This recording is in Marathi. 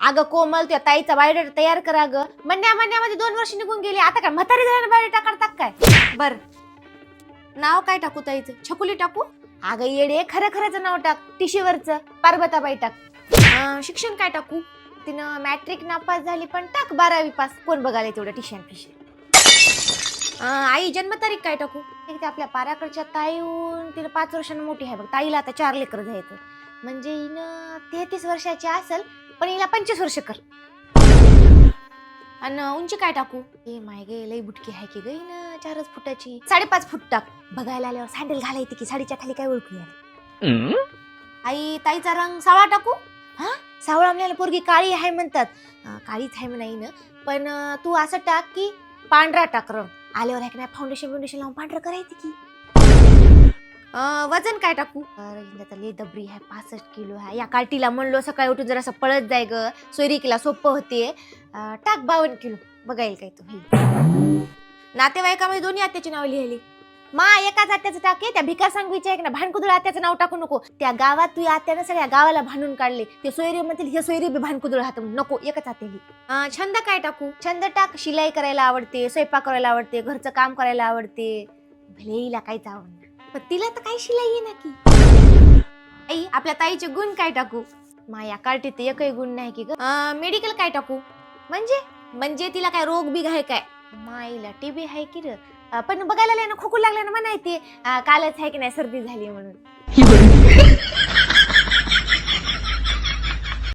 अगं कोमल, त्या ताईचा बायोडेटा तयार करा ग. म्हणण्यामध्ये 2 वर्ष निघून गेली, आता काय म्हातारी झाल्याने बायोडेटा काढतात काय? बर, नाव काय टाकू ताईचं? छकुली टाकू? अगं येडे, खरं खरंच नाव टाक, टिशीवरचं पार्वताबाई टाक. शिक्षण काय टाकू? तिनं मॅट्रिक नापास झाली पण टाक 12वी पास, कोण बघायला तेवढं टिशन फिशन. आई जन्मतारीख काय टाकू? ते आपल्या पाराकडच्या ताईहून तिला 5 वर्षांनी मोठी आहे बघ. ताईला आता 4 लेकर जायचं, म्हणजे हिनं 33 वर्षाची असेल, पण हिला 25 वर्ष कर. आणि उंची काय टाकू? हे माय गे, लई बुटकी आहे की गई ना, 4 फुटाची. 5.5 फूट टाक. बघायला आल्यावर सँडल घालायची की साडीच्या खाली काय ओळखू यार. आई ताईचा रंग सावळा टाकू? हा, सावळा आपल्याला पोरगी काळी आहे म्हणतात. काळीच आहे म्हणाई ना, पण तू असं टाक की पांढरा टाक रंग. आल्यावर आहे की नाही फाउंडेशन लावून पांढरं करायचं की. वजन काय टाकू? लई दबरी आहे, 65 किलो आहे. या कार्टीला म्हणलो सकाळी उठून जरा पळत जाय ग, सोयरिकीला सोपं होते. टाक 52 किलो, बघायला काय तू. नातेवाईकामध्ये दोन्ही आत्याची नाव लिहिली. मा एकाच आत्याचं टाके, त्या भिकार सांगवीच्या एक ना भानकुदळ आत्याचं नाव टाकू नको. त्या गावात तू आत्यानं सगळ्या गावाला भांडून काढले. ते सोयरी म्हणतील हे सोयरी बी भानकुदळ हात, नको, एकच आत्या. छंद काय टाकू? छंद टाक, शिलाई करायला आवडते, स्वयंपाक करायला आवडते, घरचं काम करायला आवडते. भले हिला काहीच आवडणार, पण तिला तर काही शिलाई आहे ना की. आई आपल्या ताईचे गुण काय टाकू? माया कार्टीत एकही गुण नाही की ग. मेडिकल काय टाकू? म्हणजे तिला काय रोग बिग आहे काय? माईला टीबी आहे की र, पण बघायला ना खोकू लागल्या ना म्हणायते कालच आहे की नाही सर्दी झाली म्हणून.